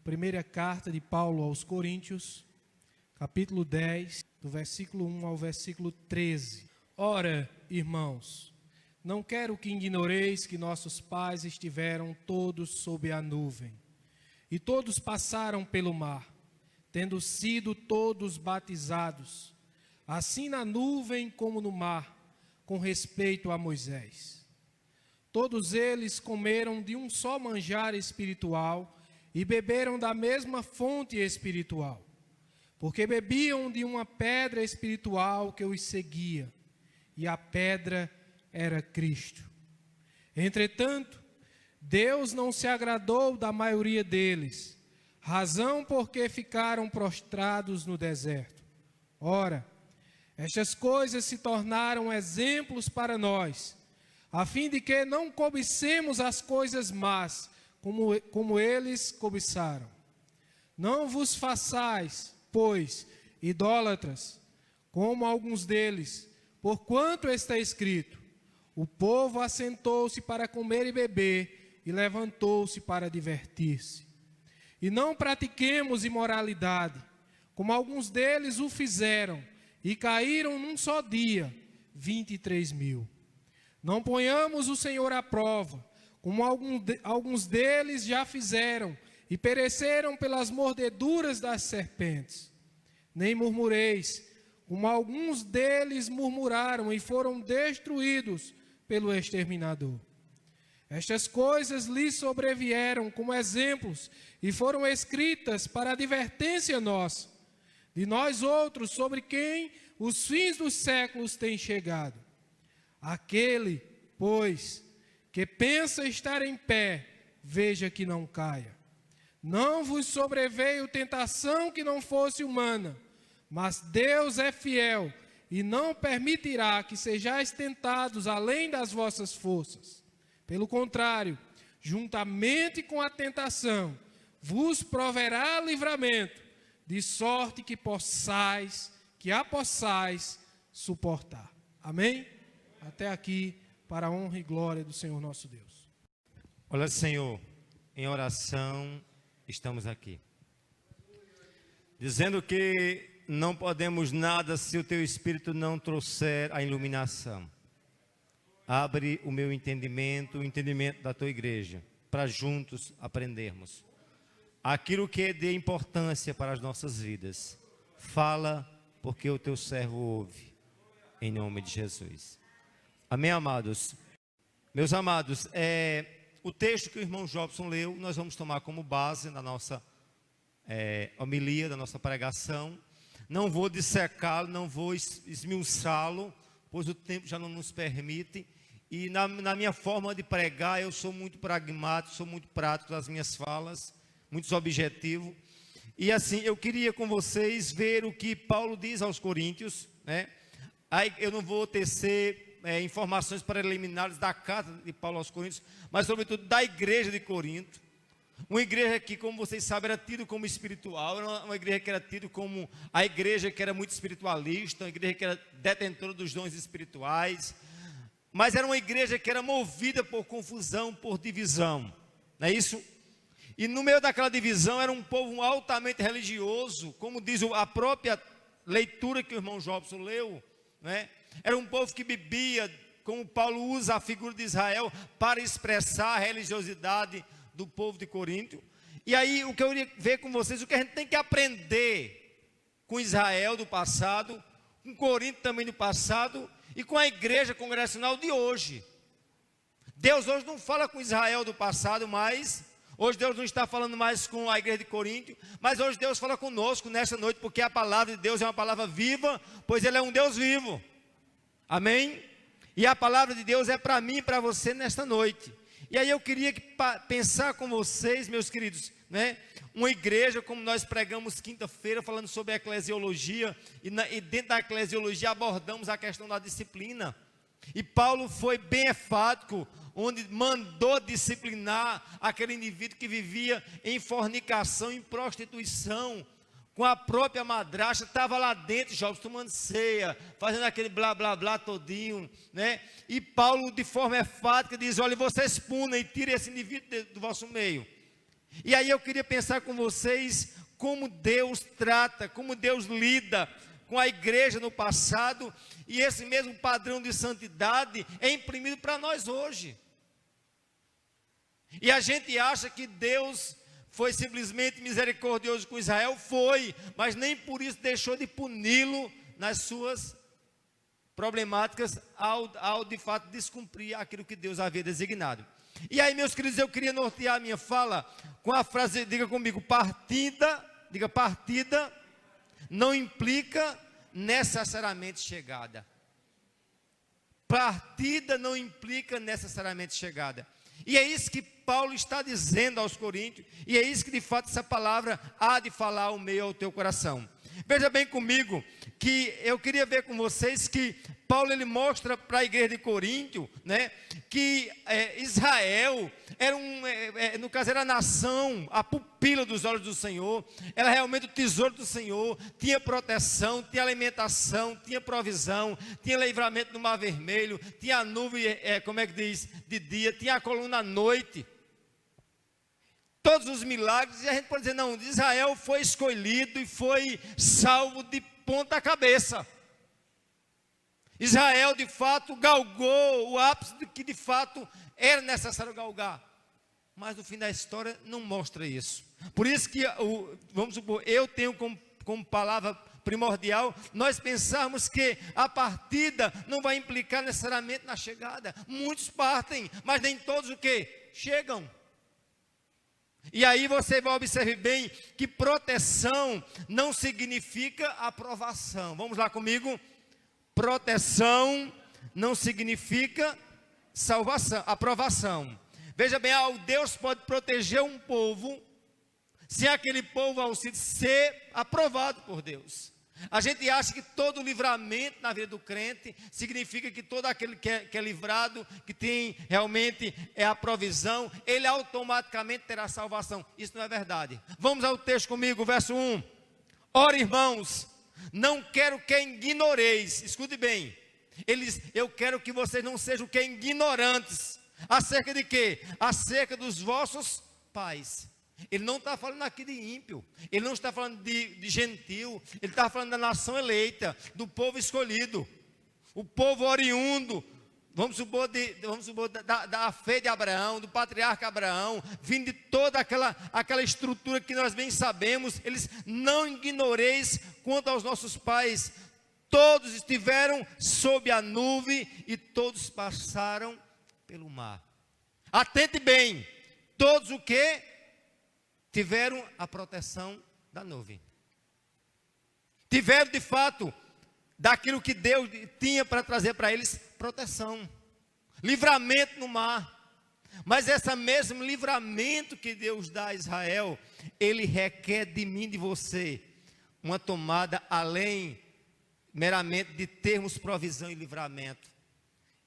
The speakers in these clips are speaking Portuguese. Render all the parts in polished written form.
Primeira carta de Paulo aos Coríntios, capítulo 10, do versículo 1 ao versículo 13. Ora, irmãos, não quero que ignoreis que nossos pais estiveram todos sob a nuvem, e todos passaram pelo mar, tendo sido todos batizados, assim na nuvem como no mar, com respeito a Moisés. Todos eles comeram de um só manjar espiritual e beberam da mesma fonte espiritual, porque bebiam de uma pedra espiritual que os seguia, e a pedra era Cristo. Entretanto, Deus não se agradou da maioria deles, razão porque ficaram prostrados no deserto. Ora, estas coisas se tornaram exemplos para nós, a fim de que não cobicemos as coisas más, como eles cobiçaram. Não vos façais, pois, idólatras, como alguns deles, porquanto está escrito: o povo assentou-se para comer e beber, e levantou-se para divertir-se. E não pratiquemos imoralidade, como alguns deles o fizeram, e caíram num só dia 23.000. Não ponhamos o Senhor à prova, como alguns deles já fizeram, e pereceram pelas mordeduras das serpentes. Nem murmureis, como alguns deles murmuraram, e foram destruídos pelo exterminador. Estas coisas lhes sobrevieram como exemplos, e foram escritas para advertência nossa, de nós outros, sobre quem os fins dos séculos têm chegado. Aquele, pois, que pensa estar em pé, veja que não caia. Não vos sobreveio tentação que não fosse humana, mas Deus é fiel e não permitirá que sejais tentados além das vossas forças. Pelo contrário, juntamente com a tentação, vos proverá livramento, de sorte que a possais suportar. Amém? Até aqui, para a honra e glória do Senhor nosso Deus. Olha, Senhor, em oração estamos aqui, dizendo que não podemos nada se o Teu Espírito não trouxer a iluminação. Abre o meu entendimento, o entendimento da Tua igreja, para juntos aprendermos aquilo que é de importância para as nossas vidas. Fala, porque o Teu servo ouve, em nome de Jesus. Amém, amados? Meus amados, o texto que o irmão Jobson leu, nós vamos tomar como base na nossa homilia, da nossa pregação. Não vou dissecá-lo, não vou esmiuçá-lo, pois o tempo já não nos permite. E na minha forma de pregar, eu sou muito pragmático, sou muito prático nas minhas falas, muito objetivo. E assim, eu queria com vocês ver o que Paulo diz aos Coríntios, né? Aí eu não vou tecer informações preliminares da carta de Paulo aos Coríntios, mas sobretudo da igreja de Corinto. Uma igreja que, como vocês sabem, era tida como espiritual, era uma igreja que era tida como a igreja que era muito espiritualista, uma igreja que era detentora dos dons espirituais, mas era uma igreja que era movida por confusão, por divisão, não é isso? E no meio daquela divisão era um povo altamente religioso, como diz a própria leitura que o irmão Jobson leu, né? Era um povo que bebia, como Paulo usa a figura de Israel para expressar a religiosidade do povo de Corinto. E aí o que eu queria ver com vocês, o que a gente tem que aprender com Israel do passado, com Corinto também do passado, e com a igreja congregacional de hoje. Deus hoje não fala com Israel do passado, mas hoje Deus não está falando mais com a igreja de Corinto, mas hoje Deus fala conosco nesta noite, porque a palavra de Deus é uma palavra viva, pois Ele é um Deus vivo. Amém? E a palavra de Deus é para mim e para você nesta noite. E aí eu queria pensar com vocês, meus queridos, né? Uma igreja, como nós pregamos quinta-feira, falando sobre a eclesiologia, e dentro da eclesiologia abordamos a questão da disciplina. E Paulo foi bem enfático, onde mandou disciplinar aquele indivíduo que vivia em fornicação, em prostituição, com a própria madrasta, estava lá dentro, Jobs, tomando ceia, fazendo aquele blá blá blá todinho, né? E Paulo, de forma enfática, diz: olha, vocês punem e tirem esse indivíduo do vosso meio. E aí eu queria pensar com vocês como Deus trata, como Deus lida com a igreja no passado, e esse mesmo padrão de santidade é imprimido para nós hoje. E a gente acha que Deus foi simplesmente misericordioso com Israel, foi, mas nem por isso deixou de puni-lo nas suas problemáticas, ao de fato descumprir aquilo que Deus havia designado. E aí, meus queridos, eu queria nortear a minha fala com a frase, diga comigo, partida não implica necessariamente chegada. Partida não implica necessariamente chegada. E é isso que Paulo está dizendo aos Coríntios, e é isso que de fato essa palavra há de falar ao meio ao teu coração. Veja bem comigo, que eu queria ver com vocês que Paulo ele mostra para a igreja de Corinto, né, que Israel era no caso era a nação, a pupila dos olhos do Senhor, era realmente o tesouro do Senhor, tinha proteção, tinha alimentação, tinha provisão, tinha livramento no Mar Vermelho, tinha a nuvem, como é que diz, de dia, tinha a coluna à noite. Todos os milagres, e a gente pode dizer, não, Israel foi escolhido e foi salvo de ponta cabeça. Israel de fato galgou o ápice do que de fato era necessário galgar. Mas no fim da história não mostra isso. Por isso que, vamos supor, eu tenho como palavra primordial, nós pensarmos que a partida não vai implicar necessariamente na chegada. Muitos partem, mas nem todos o quê? Chegam. E aí você vai observar bem que proteção não significa aprovação. Vamos lá comigo? Proteção não significa salvação, aprovação. Veja bem, Deus pode proteger um povo se aquele povo ao ser aprovado por Deus. A gente acha que todo livramento na vida do crente significa que todo aquele que é livrado, que tem realmente a provisão, ele automaticamente terá salvação. Isso não é verdade. Vamos ao texto comigo, verso 1. Ora, irmãos, não quero que ignoreis, escute bem, eu quero que vocês não sejam que ignorantes, acerca de quê? Acerca dos vossos pais. Ele não está falando aqui de ímpio, ele não está falando de gentil, ele está falando da nação eleita, do povo escolhido, o povo oriundo, vamos supor da fé de Abraão, do patriarca Abraão, vindo de toda aquela estrutura que nós bem sabemos. Eles não ignoreis quanto aos nossos pais, todos estiveram sob a nuvem e todos passaram pelo mar. Atente bem, todos o que? Tiveram a proteção da nuvem. Tiveram de fato, daquilo que Deus tinha para trazer para eles, proteção. Livramento no mar. Mas esse mesmo livramento que Deus dá a Israel, ele requer de mim e de você uma tomada além meramente de termos provisão e livramento.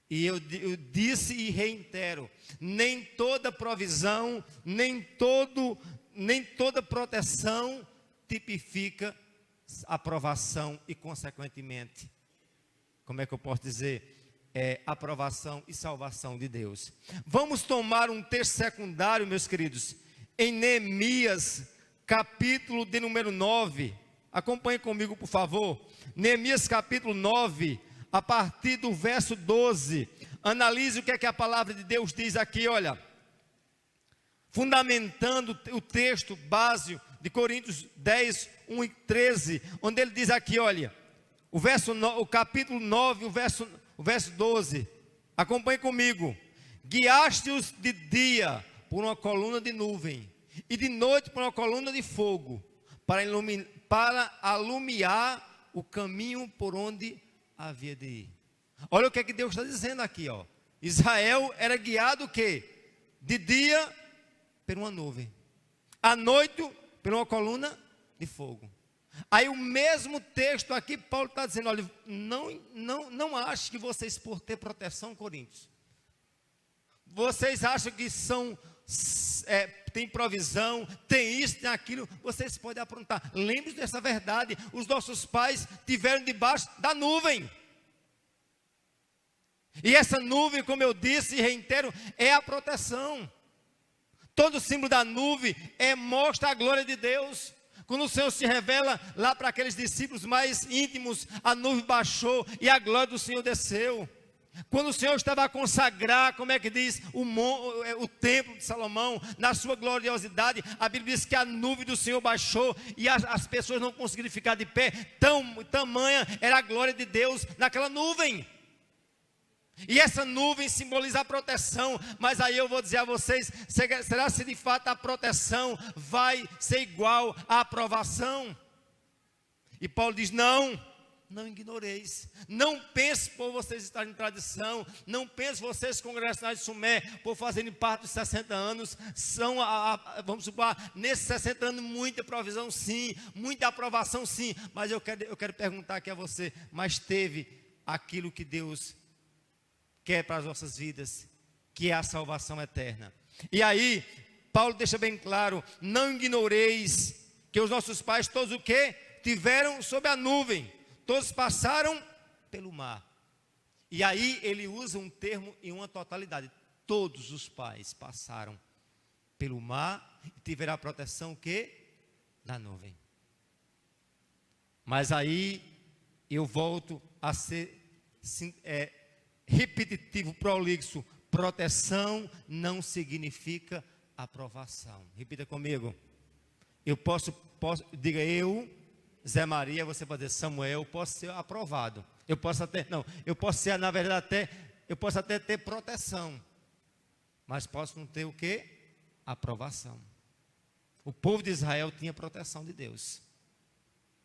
E eu disse e reitero, nem toda provisão, nem toda proteção tipifica aprovação e, consequentemente, como é que eu posso dizer? Aprovação e salvação de Deus. Vamos tomar um texto secundário, meus queridos, em Neemias, capítulo de número 9. Acompanhe comigo, por favor. Neemias, capítulo 9, a partir do verso 12. Analise o que é que a palavra de Deus diz aqui, olha. Fundamentando o texto básico de Coríntios 10, 1 e 13, onde ele diz aqui, olha, o capítulo 9, o verso 12, acompanhe comigo. Guiaste-os de dia por uma coluna de nuvem, e de noite por uma coluna de fogo, para alumiar o caminho por onde havia de ir. Olha o que é que Deus está dizendo aqui, ó. Israel era guiado o quê? De dia por uma nuvem, à noite por uma coluna de fogo. Aí o mesmo texto aqui, Paulo está dizendo, olha, não ache que vocês por ter proteção, Coríntios, vocês acham que tem provisão, tem isso, tem aquilo, vocês podem aprontar. Lembre-se dessa verdade, os nossos pais tiveram debaixo da nuvem. E essa nuvem, como eu disse e reitero, é a proteção. Todo símbolo da nuvem mostra a glória de Deus. Quando o Senhor se revela lá para aqueles discípulos mais íntimos, a nuvem baixou e a glória do Senhor desceu. Quando o Senhor estava a consagrar, como é que diz, o templo de Salomão, na sua gloriosidade, a Bíblia diz que a nuvem do Senhor baixou e as pessoas não conseguiram ficar de pé, tamanha era a glória de Deus naquela nuvem. E essa nuvem simboliza a proteção, mas aí eu vou dizer a vocês, será se de fato a proteção vai ser igual à aprovação? E Paulo diz, não ignoreis, não pense por vocês estarem em tradição, não pense vocês congregacionais de Sumé, por fazerem parte dos 60 anos, vamos supor, nesses 60 anos muita provisão sim, muita aprovação sim, mas eu quero perguntar aqui a você, mas teve aquilo que Deus quer para as nossas vidas, que é a salvação eterna. E aí, Paulo deixa bem claro, não ignoreis que os nossos pais todos o quê? Tiveram sob a nuvem, todos passaram pelo mar. E aí ele usa um termo em uma totalidade, todos os pais passaram pelo mar e tiveram a proteção o quê? Da nuvem. Mas aí eu volto a ser repetitivo, prolixo, proteção não significa aprovação. Repita comigo. Eu posso, diga eu, Zé Maria, você pode dizer Samuel, posso ser aprovado. Eu posso ser, na verdade, eu posso até ter proteção, mas posso não ter o quê? Aprovação. O povo de Israel tinha proteção de Deus,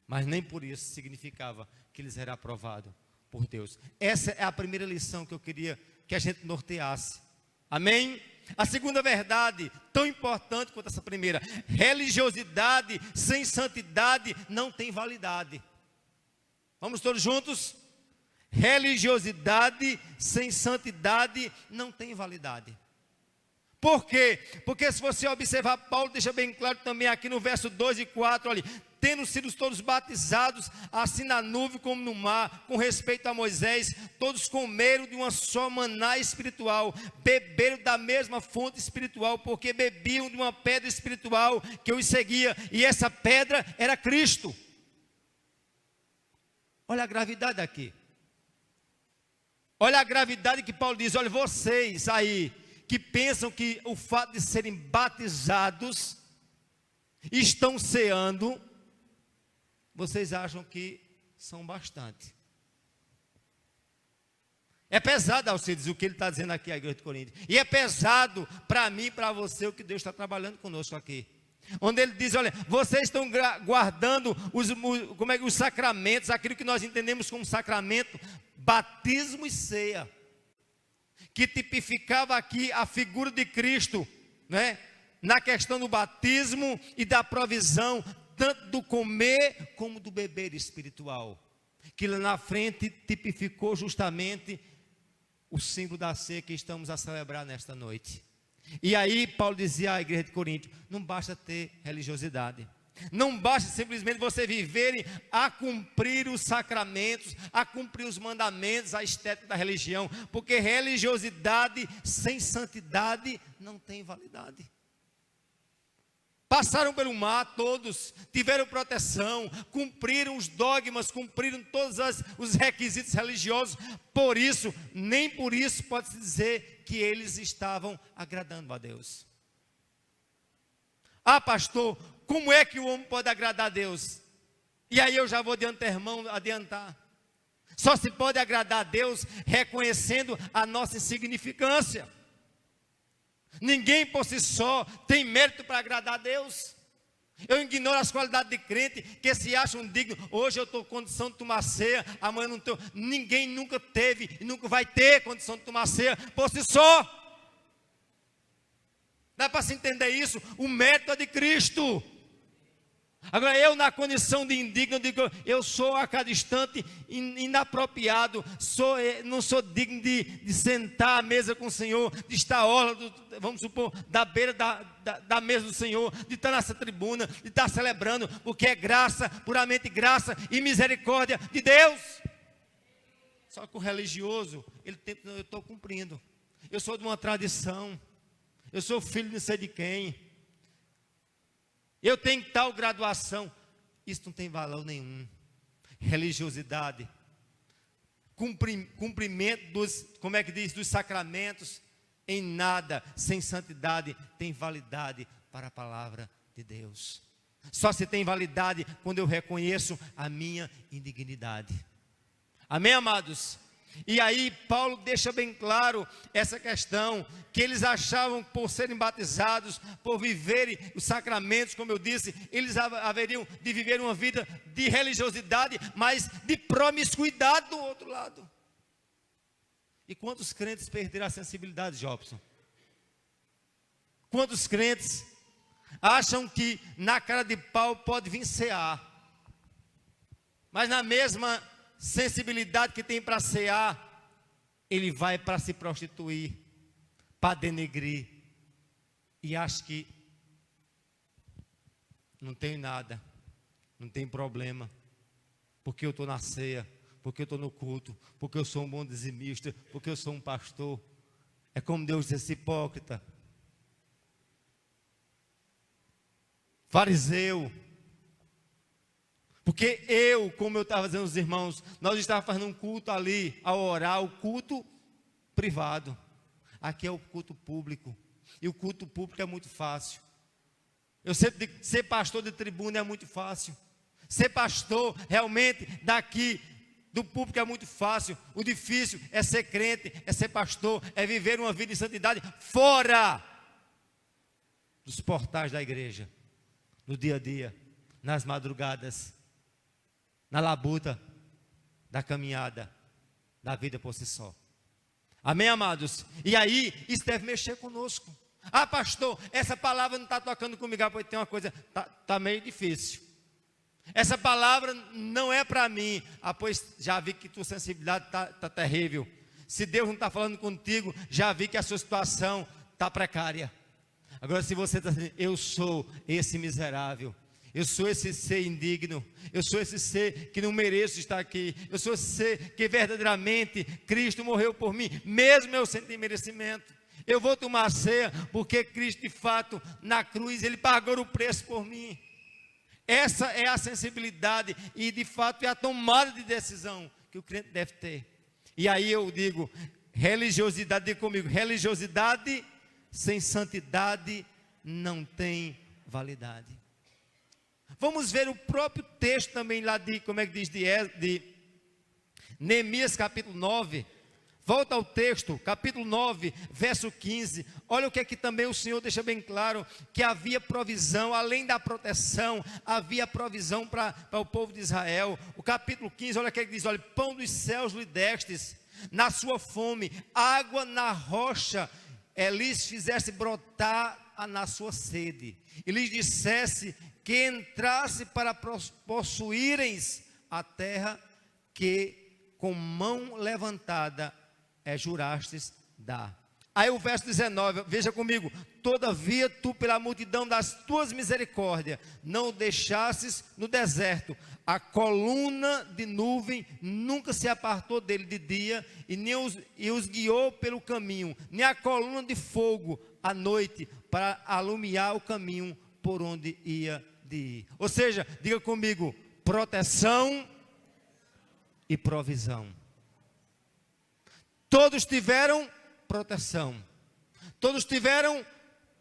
mas nem por isso significava que eles eram aprovados por Deus. Essa é a primeira lição que eu queria que a gente norteasse. Amém? A segunda verdade, tão importante quanto essa primeira: religiosidade sem santidade não tem validade. Vamos todos juntos? Religiosidade sem santidade não tem validade. Por quê? Porque se você observar, Paulo deixa bem claro também aqui no verso 2 e 4, olha, tendo sido todos batizados, assim na nuvem como no mar, com respeito a Moisés, todos comeram de uma só maná espiritual, beberam da mesma fonte espiritual, porque bebiam de uma pedra espiritual que os seguia, e essa pedra era Cristo. Olha a gravidade aqui. Olha a gravidade que Paulo diz, olha, vocês aí, que pensam que o fato de serem batizados, estão ceando, vocês acham que são bastante. É pesado, Alcides, o que ele está dizendo aqui à igreja de Corinto. E é pesado para mim e para você o que Deus está trabalhando conosco aqui. Onde ele diz, olha, vocês estão guardando os sacramentos, aquilo que nós entendemos como sacramento, batismo e ceia, que tipificava aqui a figura de Cristo, né? Na questão do batismo e da provisão, tanto do comer como do beber espiritual, que lá na frente tipificou justamente o símbolo da ceia que estamos a celebrar nesta noite. E aí Paulo dizia à igreja de Corinto, não basta ter religiosidade, não basta simplesmente você viverem a cumprir os sacramentos, a cumprir os mandamentos, a estética da religião, porque religiosidade sem santidade não tem validade. Passaram pelo mar todos, tiveram proteção, cumpriram os dogmas, cumpriram todos os requisitos religiosos, por isso, nem por isso pode-se dizer que eles estavam agradando a Deus. Ah, pastor, como é que o homem pode agradar a Deus? E aí eu já vou de antemão adiantar. Só se pode agradar a Deus reconhecendo a nossa insignificância. Ninguém por si só tem mérito para agradar a Deus. Eu ignoro as qualidades de crente que se acham dignos. Hoje eu estou com condição de tomar ceia, amanhã não estou. Ninguém nunca teve e nunca vai ter condição de tomar ceia por si só. Dá para se entender isso? O mérito é de Cristo. Agora eu na condição de indigno, digo, eu sou a cada instante inapropriado, não sou digno de sentar à mesa com o Senhor, de estar à orla, vamos supor, da beira da mesa do Senhor, de estar nessa tribuna, de estar celebrando, porque é graça, puramente graça e misericórdia de Deus. Só que o religioso, ele tenta, eu estou cumprindo, eu sou de uma tradição, eu sou filho de não sei de quem, eu tenho tal graduação. Isso não tem valor nenhum. Religiosidade, cumprimento dos, como é que diz, dos sacramentos, em nada, sem santidade, tem validade para a palavra de Deus. Só se tem validade quando eu reconheço a minha indignidade. Amém, amados? E aí Paulo deixa bem claro essa questão, que eles achavam que por serem batizados, por viverem os sacramentos, como eu disse, eles haveriam de viver uma vida de religiosidade, mas de promiscuidade do outro lado. E quantos crentes perderam a sensibilidade, Jobson? Quantos crentes acham que na cara de pau pode vir cear, mas na mesma sensibilidade que tem para cear, ele vai para se prostituir, para denegrir, e acha que não tem nada, não tem problema, porque eu estou na ceia, porque eu estou no culto, porque eu sou um bom dizimista, porque eu sou um pastor. É como Deus diz, esse hipócrita, fariseu. Porque eu, como eu estava dizendo aos irmãos, nós estávamos fazendo um culto ali, ao orar, o culto privado. Aqui é o culto público. E o culto público é muito fácil. Eu sempre digo, ser pastor de tribuna é muito fácil. Ser pastor realmente daqui do público é muito fácil. O difícil é ser crente, é ser pastor, é viver uma vida de santidade fora dos portais da igreja, no dia a dia, nas madrugadas, na labuta da caminhada, da vida por si só. Amém, amados? E aí, isso deve mexer conosco. Ah, pastor, essa palavra não está tocando comigo, pois tem uma coisa, está meio difícil. Essa palavra não é para mim. Ah, pois já vi que tua sensibilidade está terrível. Se Deus não está falando contigo, já vi que a sua situação está precária. Agora, se você está dizendo, eu sou esse miserável, eu sou esse ser indigno, eu sou esse ser que não mereço estar aqui, eu sou esse ser que verdadeiramente Cristo morreu por mim, mesmo eu sem merecimento. Eu vou tomar a ceia porque Cristo de fato na cruz Ele pagou o preço por mim. Essa é a sensibilidade e de fato é a tomada de decisão que o crente deve ter. E aí eu digo, religiosidade, diga comigo, religiosidade sem santidade não tem validade. Vamos ver o próprio texto também lá de, como é que diz, de Neemias capítulo 9. Volta ao texto, capítulo 9, verso 15. Olha o que é que também o Senhor deixa bem claro, que havia provisão, além da proteção, havia provisão para o povo de Israel. O capítulo 15, olha o que ele diz, olha, pão dos céus lhe destes, na sua fome, água na rocha, lhes fizesse brotar na sua sede, e lhes dissesse que entrasse para possuírem a terra que com mão levantada jurastes dar. Aí o verso 19, veja comigo, todavia tu pela multidão das tuas misericórdias, não o deixasses no deserto, a coluna de nuvem nunca se apartou dele de dia, e os guiou pelo caminho, nem a coluna de fogo à noite, para alumiar o caminho por onde ia de ir. Ou seja, diga comigo, proteção e provisão. Todos tiveram proteção, todos tiveram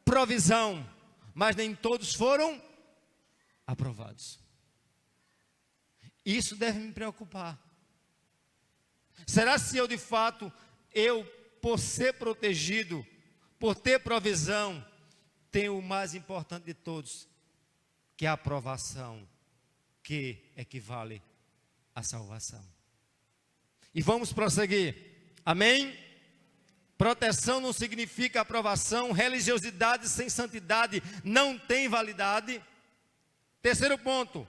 provisão, mas nem todos foram aprovados. Isso deve me preocupar. Será se eu de fato, por ser protegido, por ter provisão, tenho o mais importante de todos, que é a aprovação, que equivale à salvação. E vamos prosseguir. Amém? Proteção não significa aprovação, religiosidade sem santidade não tem validade. Terceiro ponto,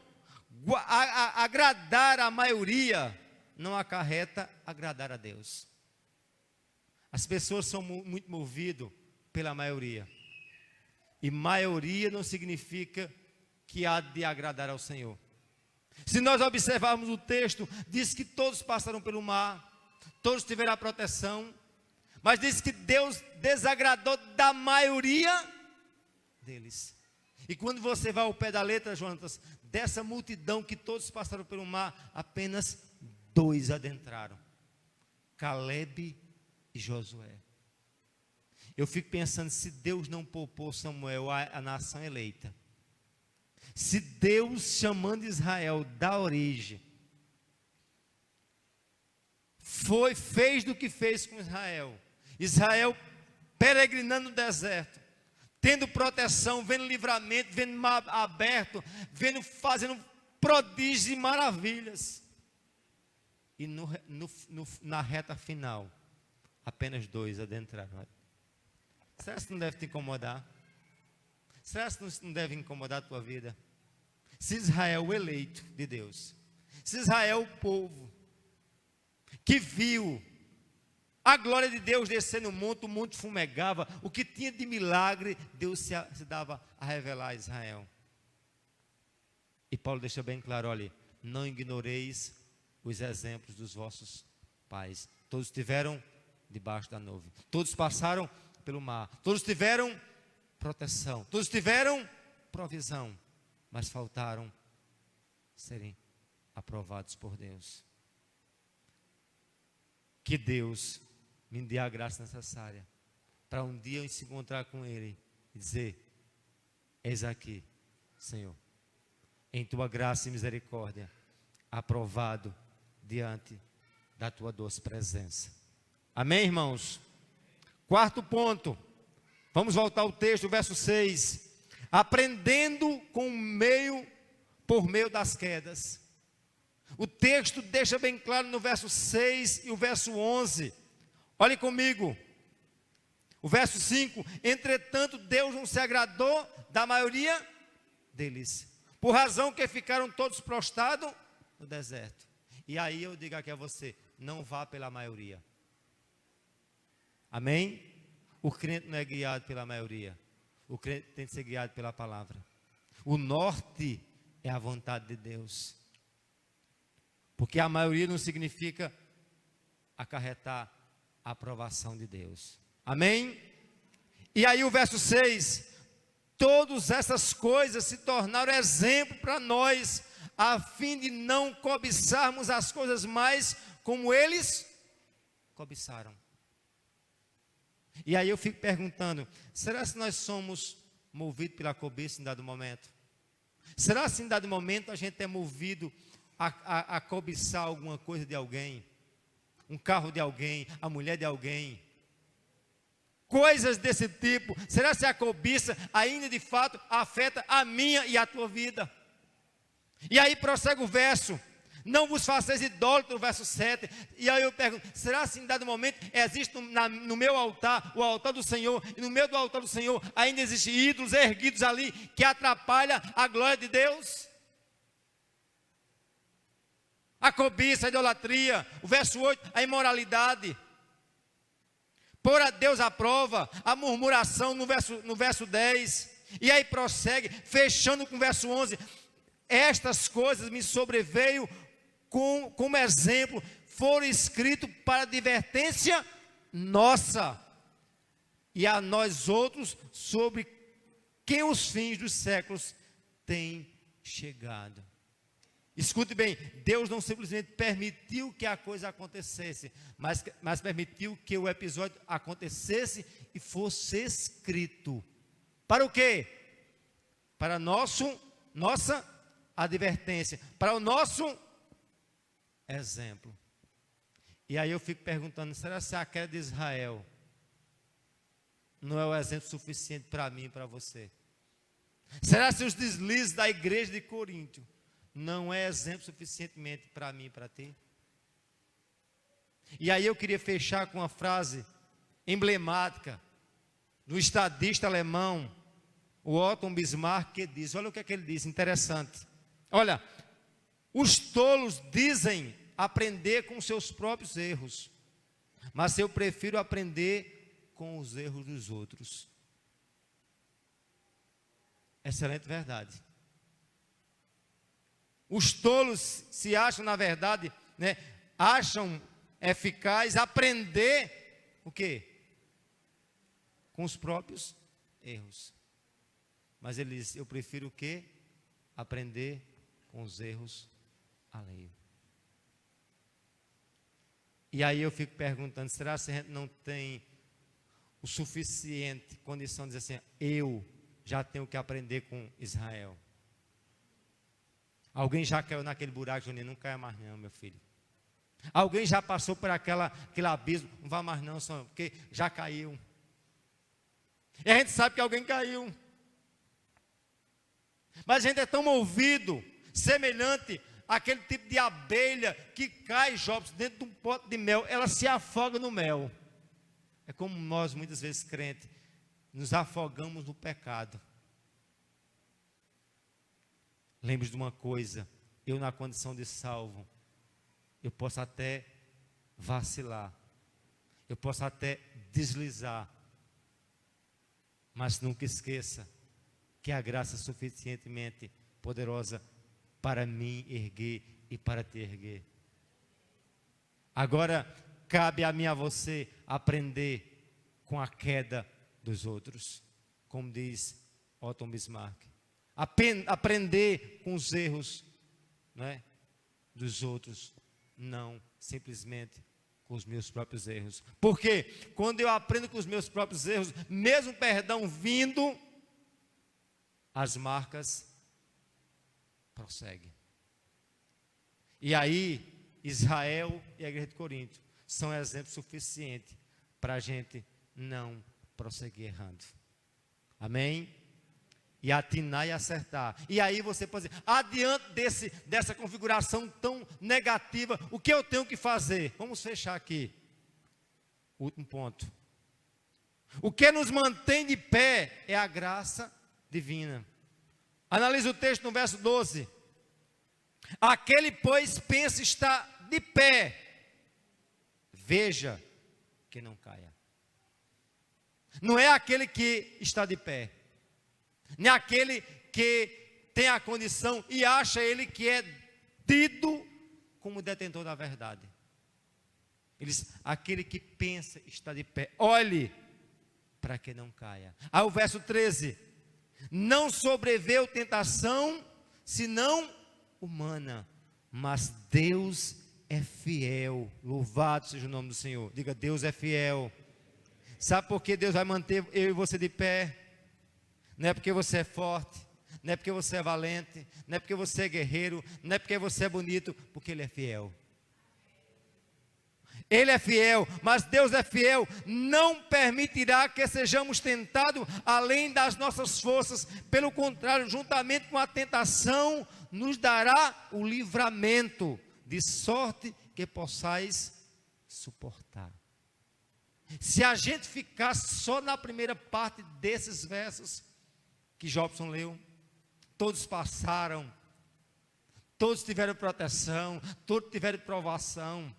agradar a maioria não acarreta agradar a Deus. As pessoas são muito movidas pela maioria, e maioria não significa que há de agradar ao Senhor. Se nós observarmos o texto, diz que todos passaram pelo mar, todos tiveram a proteção, Mas diz que Deus desagradou da maioria deles. E quando você vai ao pé da letra, Jonatas, dessa multidão que todos passaram pelo mar, apenas 2 adentraram: Calebe e Josué. Eu fico pensando, se Deus não poupou Samuel, a nação eleita, se Deus, chamando Israel da origem, fez do que fez com Israel, Israel peregrinando no deserto, tendo proteção, vendo livramento, vendo mar aberto, fazendo prodígios e maravilhas, e na reta final, apenas 2 adentraram. Será que isso não deve te incomodar? Será que isso não deve incomodar a tua vida? Se Israel, o eleito de Deus, se Israel, o povo, que viu a glória de Deus descer no monte, o monte fumegava, o que tinha de milagre, Deus se dava a revelar a Israel. E Paulo deixa bem claro, olha, não ignoreis os exemplos dos vossos pais. Todos estiveram debaixo da nuvem, todos passaram pelo mar, todos tiveram proteção, todos tiveram provisão, mas faltaram serem aprovados por Deus. Que Deus me dê a graça necessária para um dia eu se encontrar com Ele e dizer: eis aqui, Senhor, em tua graça e misericórdia, aprovado diante da tua doce presença. Amém, irmãos? 4º ponto, vamos voltar ao texto, verso 6. Aprendendo por meio das quedas. O texto deixa bem claro no verso 6 e o verso 11. Olhe comigo. O verso 5: entretanto, Deus não se agradou da maioria deles, por razão que ficaram todos prostrados no deserto. E aí eu digo aqui a você: não vá pela maioria. Amém? O crente não é guiado pela maioria. O crente tem que ser guiado pela palavra. O norte é a vontade de Deus. Porque a maioria não significa acarretar a aprovação de Deus. Amém? E aí o verso 6: todas essas coisas se tornaram exemplo para nós, a fim de não cobiçarmos as coisas mais como eles cobiçaram. E aí eu fico perguntando, será que nós somos movidos pela cobiça em dado momento? Será que em dado momento a gente é movido a cobiçar alguma coisa de alguém? Um carro de alguém, a mulher de alguém? Coisas desse tipo. Será que a cobiça ainda de fato afeta a minha e a tua vida? E aí prossegue o verso: não vos façais idólatros, verso 7. E aí eu pergunto, será que em dado momento existe no meu altar, o altar do Senhor, e no meio do altar do Senhor ainda existem ídolos erguidos ali que atrapalham a glória de Deus? A cobiça, a idolatria. O verso 8, a imoralidade. Pôr a Deus à prova, a murmuração no verso 10. E aí prossegue, fechando com o verso 11. Estas coisas me sobreveio como exemplo, foram escritos para advertência nossa e a nós outros, sobre quem os fins dos séculos têm chegado. Escute bem, Deus não simplesmente permitiu que a coisa acontecesse, mas permitiu que o episódio acontecesse e fosse escrito. Para o quê? Para nossa advertência, para o nosso exemplo. E aí eu fico perguntando, será que a queda de Israel não é o exemplo suficiente para mim e para você? Será que os deslizes da igreja de Corinto não é exemplo suficientemente para mim e para ti? E aí eu queria fechar com uma frase emblemática do estadista alemão, o Otto Bismarck, que diz, olha o que é que ele diz, interessante. Olha, os tolos dizem aprender com seus próprios erros, mas eu prefiro aprender com os erros dos outros. Excelente verdade. Os tolos se acham, na verdade, acham eficaz aprender o quê? Com os próprios erros. Mas ele diz, eu prefiro o quê? Aprender com os erros alheios. E aí eu fico perguntando, será que a gente não tem o suficiente condição de dizer assim, eu já tenho que aprender com Israel? Alguém já caiu naquele buraco, Juninho? Não caia mais não, meu filho. Alguém já passou por aquele abismo? Não vá mais não, só porque já caiu. E a gente sabe que alguém caiu. Mas a gente é tão movido, semelhante àquele tipo de abelha que cai, Jobs, dentro de um pote de mel. Ela se afoga no mel. É como nós, muitas vezes, crentes, nos afogamos no pecado. Lembre-se de uma coisa, eu na condição de salvo, eu posso até vacilar, eu posso até deslizar, mas nunca esqueça que a graça é suficientemente poderosa para me erguer e para te erguer. Agora, cabe a mim e a você aprender com a queda dos outros, como diz Otto Bismarck. Aprender com os erros, né, dos outros, não simplesmente com os meus próprios erros. Porque quando eu aprendo com os meus próprios erros, mesmo perdão vindo, as marcas prosseguem. E aí, Israel e a igreja de Corinto são exemplos suficientes para a gente não prosseguir errando. Amém? E atinar e acertar. E aí você pode dizer, adiante dessa configuração tão negativa, o que eu tenho que fazer? Vamos fechar aqui. Último ponto. O que nos mantém de pé é a graça divina. Analise o texto no verso 12. Aquele, pois, pensa estar de pé, veja que não caia. Não é aquele que está de pé, nem aquele que tem a condição e acha ele que é tido como detentor da verdade. Ele diz, aquele que pensa está de pé, olhe para que não caia. Aí o verso 13, não sobreveu tentação, senão humana, mas Deus é fiel. Louvado seja o nome do Senhor. Diga, Deus é fiel. Sabe por que Deus vai manter eu e você de pé? Não é porque você é forte, não é porque você é valente, não é porque você é guerreiro, não é porque você é bonito, porque Ele é fiel. Ele é fiel, mas Deus é fiel, não permitirá que sejamos tentados além das nossas forças. Pelo contrário, juntamente com a tentação, nos dará o livramento, de sorte que possais suportar. Se a gente ficasse só na primeira parte desses versos que Jobson leu, todos passaram, todos tiveram proteção, todos tiveram provação,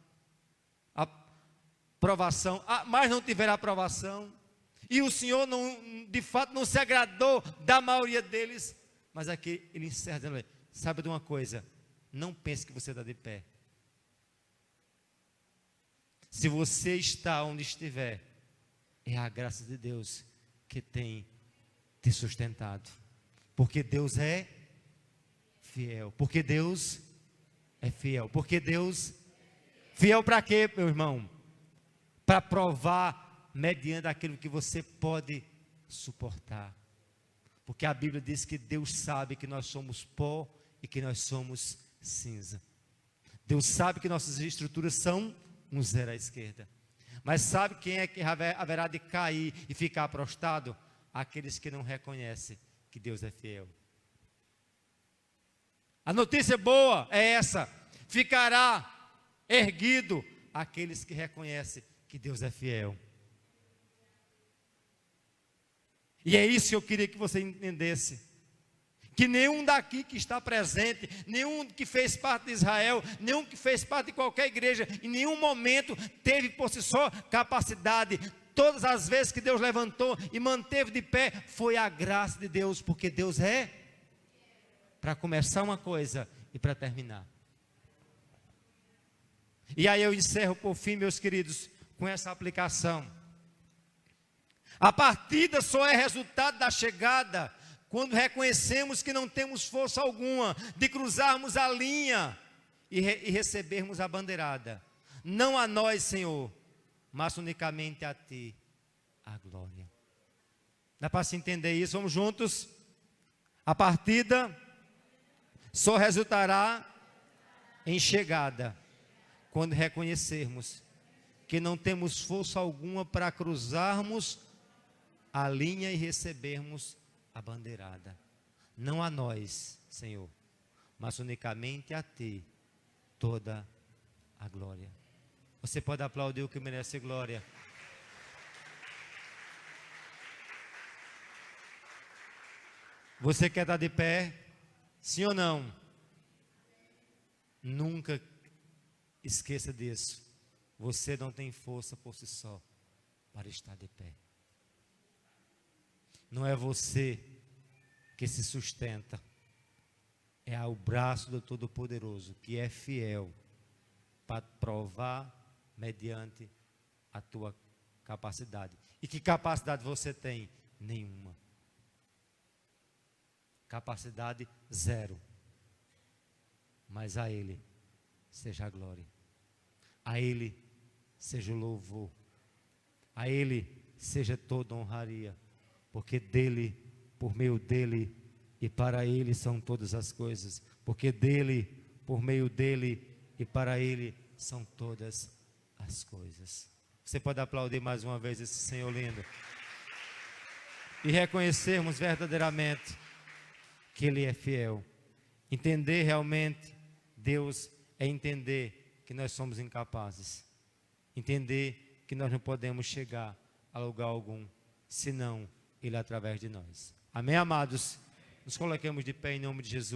mas não tiveram aprovação, e o Senhor não, de fato não se agradou da maioria deles, mas aqui ele encerra dizendo, sabe de uma coisa, não pense que você está de pé. Se você está onde estiver, é a graça de Deus que tem te sustentado. Porque Deus é fiel. Porque Deus é fiel. Porque Deus... Fiel para quê, meu irmão? Para provar mediante aquilo que você pode suportar. Porque a Bíblia diz que Deus sabe que nós somos pó e que nós somos cinza. Deus sabe que nossas estruturas são um zero à esquerda. Mas sabe quem é que haverá de cair e ficar prostrado? Aqueles que não reconhecem que Deus é fiel. A notícia boa é essa: ficará erguido aqueles que reconhecem que Deus é fiel. E é isso que eu queria que você entendesse. Que nenhum daqui que está presente, nenhum que fez parte de Israel, nenhum que fez parte de qualquer igreja, em nenhum momento teve por si só capacidade. Todas as vezes que Deus levantou e manteve de pé, foi a graça de Deus, porque Deus é para começar uma coisa e para terminar. E aí eu encerro por fim, meus queridos, com essa aplicação. A partida só é resultado da chegada quando reconhecemos que não temos força alguma de cruzarmos a linha e recebermos a bandeirada. Não a nós, Senhor, mas unicamente a Ti a glória. Dá para se entender isso? Vamos juntos? A partida só resultará em chegada quando reconhecermos que não temos força alguma para cruzarmos a linha e recebermos a bandeirada. Não a nós, Senhor, mas unicamente a Ti toda a glória. Você pode aplaudir o que merece glória. Você quer estar de pé? Sim ou não? Nunca esqueça disso. Você não tem força por si só para estar de pé. Não é você que se sustenta. É o braço do Todo-Poderoso que é fiel para provar mediante a tua capacidade. E que capacidade você tem? Nenhuma. Capacidade zero. Mas a Ele seja a glória. A Ele seja o louvor. A Ele seja toda a honraria. Porque dEle, por meio dEle e para Ele são todas as coisas. Porque dEle, por meio dEle e para Ele são todas as coisas. Você pode aplaudir mais uma vez esse Senhor lindo. E reconhecermos verdadeiramente que Ele é fiel. Entender realmente Deus é entender que nós somos incapazes. Entender que nós não podemos chegar a lugar algum, senão Ele através de nós. Amém, amados? Nos coloquemos de pé em nome de Jesus.